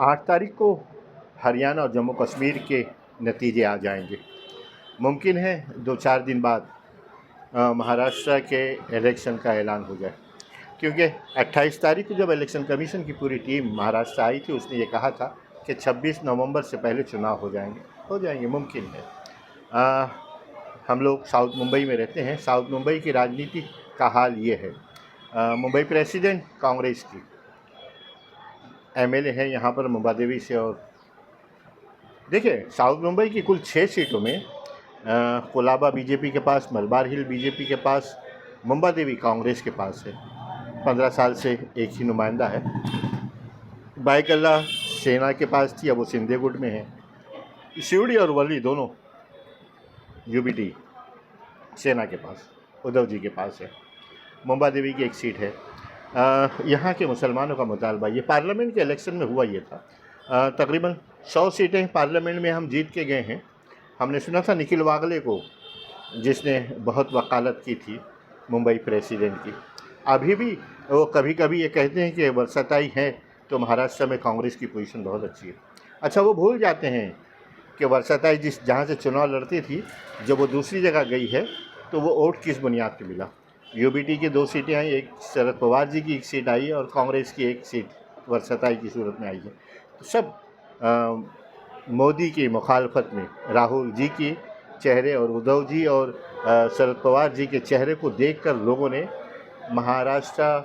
8 तारीख को हरियाणा और जम्मू कश्मीर के नतीजे आ जाएंगे। मुमकिन है 2-4 दिन बाद महाराष्ट्र के इलेक्शन का ऐलान हो जाए, क्योंकि 28 तारीख को जब इलेक्शन कमीशन की पूरी टीम महाराष्ट्र आई थी, उसने ये कहा था कि 26 नवंबर से पहले चुनाव हो जाएंगे। मुमकिन है। हम लोग साउथ मुंबई में रहते हैं। साउथ मुंबई की राजनीति का हाल ये है। मुंबई प्रेसिडेंट कांग्रेस की एमएलए है यहाँ पर मुंबा देवी से। और देखिए, साउथ मुंबई की कुल 6 सीटों में कोलाबा बीजेपी के पास, मलबार हिल बीजेपी के पास, मुंबा देवी कांग्रेस के पास है। 15 साल से एक ही नुमाइंदा है। बायकल्ला सेना के पास थी, अब वो सिंधे गुट में है। शिवड़ी और वर्ली दोनों यूबीटी सेना के पास, उद्धव जी के पास है। मुंबा देवी की एक सीट है। यहाँ के मुसलमानों का मुतालबा, ये पार्लियामेंट के इलेक्शन में हुआ ये था। तकरीबन 100 सीटें पार्लियामेंट में हम जीत के गए हैं। हमने सुना था निखिल वागले को, जिसने बहुत वकालत की थी मुंबई प्रेसिडेंट की। अभी भी वो कभी कभी ये कहते हैं कि वर्षाताई है तो महाराष्ट्र में कांग्रेस की पोजीशन बहुत अच्छी है। अच्छा, वो भूल जाते हैं कि वर्षाताई जहाँ से चुनाव लड़ती थी, जब वो दूसरी जगह गई है तो वो वोट किस बुनियाद पर मिला। यूबीटी की 2 सीटें आई, एक शरद पवार जी की एक सीट आई है और कांग्रेस की एक सीट वर्षाताई की सूरत में आई है। तो सब मोदी की मुखालफत में राहुल जी के चेहरे और उद्धव जी और शरद पवार जी के चेहरे को देखकर लोगों ने महाराष्ट्र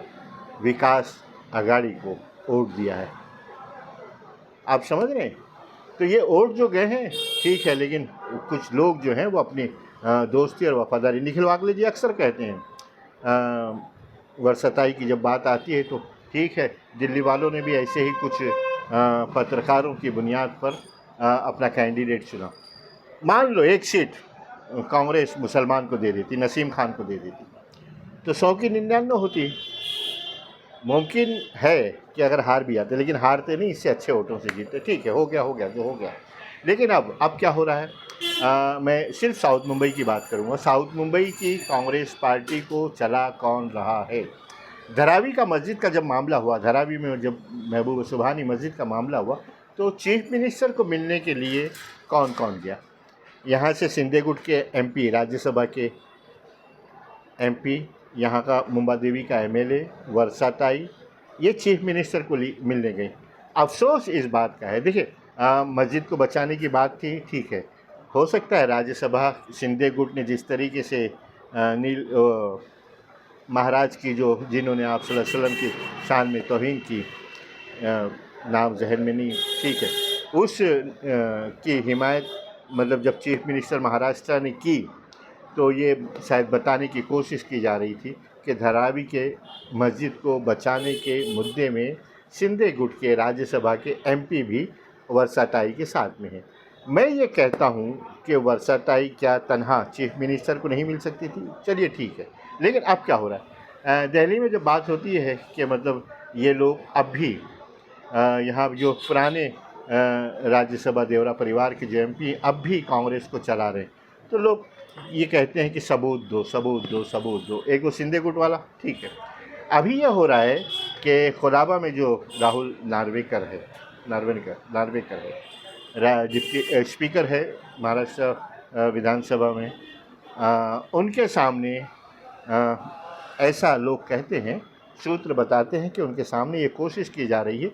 विकास आघाड़ी को वोट दिया है। आप समझ रहे हैं? तो ये वोट जो गए हैं ठीक है, लेकिन कुछ लोग जो हैं वो अपनी दोस्ती और वफादारी, निखिल वागले जी अक्सर कहते हैं वर्षाताई की जब बात आती है तो ठीक है, दिल्ली वालों ने भी ऐसे ही कुछ पत्रकारों की बुनियाद पर अपना कैंडिडेट चुना। मान लो एक सीट कांग्रेस मुसलमान को दे देती, नसीम खान को दे देती, तो 100 की 99 होती। मुमकिन है कि अगर हार भी आते, लेकिन हारते नहीं, इससे अच्छे वोटों से जीतते। ठीक है, हो गया जो हो गया। लेकिन अब क्या हो रहा है? मैं सिर्फ साउथ मुंबई की बात करूंगा। साउथ मुंबई की कांग्रेस पार्टी को चला कौन रहा है? धारावी का मस्जिद का जब मामला हुआ, धारावी में जब महबूब सुबहानी मस्जिद का मामला हुआ, तो चीफ मिनिस्टर को मिलने के लिए कौन कौन गया? यहाँ से सिंधे गुट के एमपी, राज्यसभा के एमपी, यहाँ का मुंबा देवी का एमएलए वर्षाताई, ये चीफ मिनिस्टर को मिलने गई। अफसोस इस बात का है, देखिए मस्जिद को बचाने की बात थी, ठीक है, हो सकता है राज्यसभा सिंधे गुट ने जिस तरीके से नील महाराज की जिन्होंने आप सल्लल्लाहु अलैहि वसल्लम की शान में तौहीन की, नाम जहन में नहीं, ठीक है, उस की हिमायत, मतलब जब चीफ मिनिस्टर महाराष्ट्र ने की तो ये शायद बताने की कोशिश की जा रही थी कि धारावी के मस्जिद को बचाने के मुद्दे में सिंधे गुट के राज्यसभा के एमपी भी वर्षाताई के साथ में है। मैं ये कहता हूँ कि वर्षाताई क्या तन्हा चीफ मिनिस्टर को नहीं मिल सकती थी? चलिए ठीक है, लेकिन अब क्या हो रहा है? दिल्ली में जब बात होती है कि मतलब ये लोग अब भी यहाँ जो पुराने राज्यसभा देवरा परिवार के जो एमपी अब भी कांग्रेस को चला रहे, तो लोग ये कहते हैं कि सबूत दो। एक वो सिंधे गुट वाला, ठीक है। अभी ये हो रहा है कि कोलाबा में जो राहुल नार्वेकर है, जिसके स्पीकर है महाराष्ट्र विधानसभा में, उनके सामने ऐसा लोग कहते हैं, सूत्र बताते हैं कि उनके सामने ये कोशिश की जा रही है,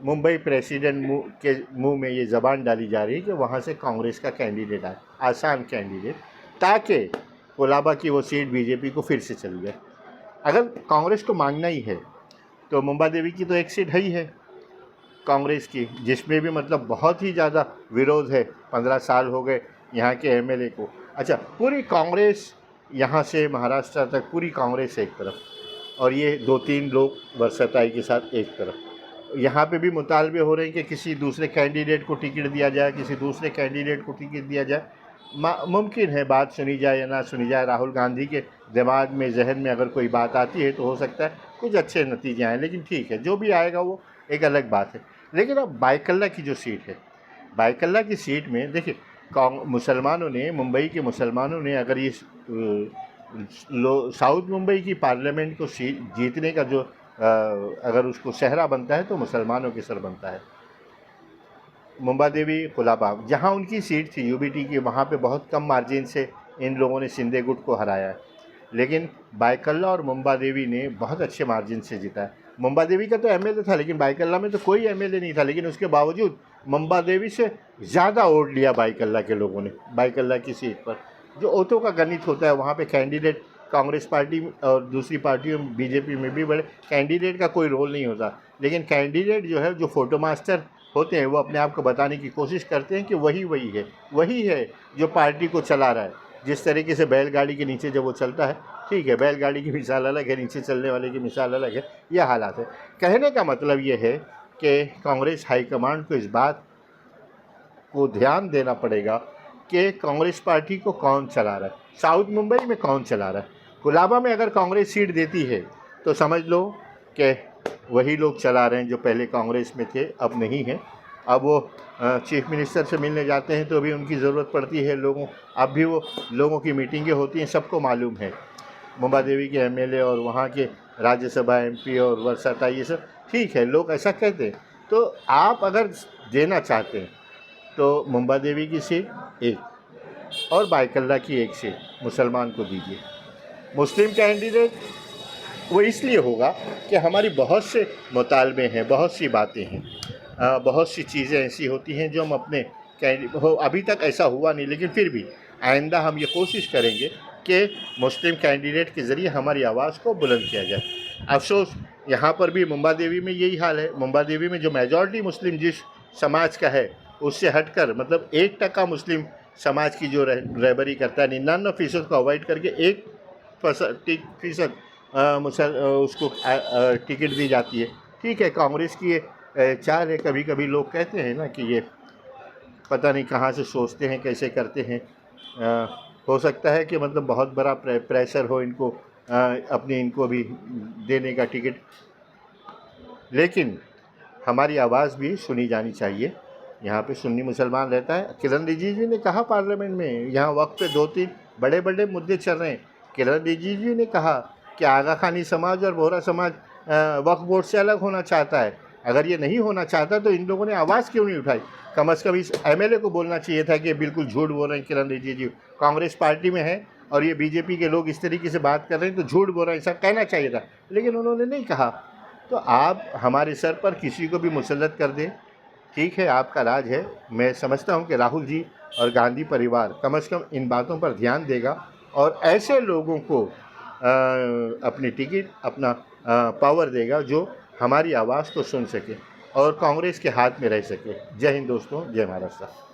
मुंबई प्रेसिडेंट के मुंह में ये ज़बान डाली जा रही है कि वहाँ से कांग्रेस का कैंडिडेट आए, आसान कैंडिडेट, ताकि कोलाबा की वो सीट बीजेपी को फिर से चली जाए। अगर कांग्रेस को मांगना ही है तो मुंबा देवी की तो एक सीट है ही है कांग्रेस की, जिसमें भी मतलब बहुत ही ज़्यादा विरोध है। 15 साल हो गए यहाँ के एमएलए को। अच्छा, पूरी कांग्रेस यहाँ से महाराष्ट्र तक, पूरी कांग्रेस एक तरफ, और ये 2-3 लोग वर्षाताई के साथ एक तरफ। यहाँ पे भी मुतालबे हो रहे हैं कि किसी दूसरे कैंडिडेट को टिकट दिया जाए, मुमकिन है बात सुनी जाए या ना सुनी जाए। राहुल गांधी के दिमाग में, जहन में अगर कोई बात आती है तो हो सकता है कुछ अच्छे नतीजे आएँ, लेकिन ठीक है, जो भी आएगा वो एक अलग बात है। लेकिन अब बायकल्ला की जो सीट है, बायकल्ला की सीट में देखिए, मुसलमानों ने, मुंबई के मुसलमानों ने अगर ये साउथ मुंबई की पार्लियामेंट को सीट जीतने का जो अगर उसको सेहरा बनता है तो मुसलमानों के सर बनता है। मुंबा देवी कुलाबा, जहाँ उनकी सीट थी यूबीटी की, वहाँ पे बहुत कम मार्जिन से इन लोगों ने शिंदे गुट को हराया है। लेकिन बायकल्ला और मुंबा देवी ने बहुत अच्छे मार्जिन से जीता है। मुंबा देवी का तो एमएलए था, लेकिन बायकल्ला में तो कोई एमएलए नहीं था, लेकिन उसके बावजूद मुंबा देवी से ज़्यादा वोट लिया बायकल्ला के लोगों ने, बायकल्ला की सीट पर। जो वोटों का गणित होता है वहाँ पे कैंडिडेट, कांग्रेस पार्टी और दूसरी पार्टियों में, बीजेपी में भी बड़े, कैंडिडेट का कोई रोल नहीं होता, लेकिन कैंडिडेट जो है, जो फोटो मास्टर होते हैं, वो अपने आप को बताने की कोशिश करते हैं कि वही है जो पार्टी को चला रहा है। जिस तरीके से बैलगाड़ी के नीचे जब वो चलता है, ठीक है, बैलगाड़ी की मिसाल अलग है, नीचे चलने वाले की मिसाल अलग है, यह हालात है। कहने का मतलब ये है कि कांग्रेस हाईकमांड को इस बात को ध्यान देना पड़ेगा कि कांग्रेस पार्टी को कौन चला रहा है, साउथ मुंबई में कौन चला रहा है। कुलाबा में अगर कांग्रेस सीट देती है तो समझ लो कि वही लोग चला रहे हैं जो पहले कांग्रेस में थे, अब नहीं है। अब वो चीफ मिनिस्टर से मिलने जाते हैं तो भी उनकी ज़रूरत पड़ती है लोगों, अब भी वो लोगों की मीटिंगें होती हैं, सबको मालूम है। मुंबा देवी के एमएलए और वहाँ के राज्यसभा एमपी और वर्षाता, ये सब ठीक है, लोग ऐसा कहते हैं। तो आप अगर देना चाहते हैं तो मुंबा देवी की सीट एक और बायकल्ला की एक सीट मुसलमान को दीजिए। मुस्लिम कैंडिडेट वो इसलिए होगा कि हमारी बहुत से मुतालबे हैं, बहुत सी बातें हैं, बहुत सी चीज़ें ऐसी होती हैं जो हम अपने अभी तक ऐसा हुआ नहीं, लेकिन फिर भी आइंदा हम ये कोशिश करेंगे कि मुस्लिम कैंडिडेट के ज़रिए हमारी आवाज़ को बुलंद किया जाए। अफसोस यहाँ पर भी मुंबा देवी में यही हाल है। मुंबा देवी में जो मेजॉरिटी मुस्लिम जिस समाज का है उससे हटकर, मतलब 1% मुस्लिम समाज की जो रहबरी करता है, 99% को अवॉइड करके 1% उसको टिकट दी जाती है। ठीक है, कांग्रेस की ये चाल है। कभी कभी लोग कहते हैं ना कि ये पता नहीं कहाँ से सोचते हैं, कैसे करते हैं। हो सकता है कि मतलब बहुत बड़ा प्रेशर हो इनको, अपनी इनको भी देने का टिकट, लेकिन हमारी आवाज़ भी सुनी जानी चाहिए। यहाँ पे सुन्नी मुसलमान रहता है। किरण रिजिजू ने कहा पार्लियामेंट में, यहाँ वक्त पे 2-3 बड़े बड़े मुद्दे चल रहे हैं। किरण रिजिजू ने कहा कि आगा खानी समाज और बोहरा समाज वक्फ बोर्ड से अलग होना चाहता है। अगर ये नहीं होना चाहता तो इन लोगों ने आवाज़ क्यों नहीं उठाई? कम अज़ कम इस एमएलए को बोलना चाहिए था कि बिल्कुल झूठ बोल रहे हैं किरण रिजिजू, कांग्रेस पार्टी में है और ये बीजेपी के लोग इस तरीके से बात कर रहे हैं तो झूठ बोल रहे हैं, ऐसा कहना चाहिए था, लेकिन उन्होंने नहीं कहा। तो आप हमारे सर पर किसी को भी मुसल्लत कर दें, ठीक है, आपका राज है। मैं समझता हूं कि राहुल जी और गांधी परिवार कम से कम इन बातों पर ध्यान देगा और ऐसे लोगों को अपनी टिकट, अपना पावर देगा जो हमारी आवाज़ को सुन सके और कांग्रेस के हाथ में रह सके। जय हिंद दोस्तों, जय महाराष्ट्र।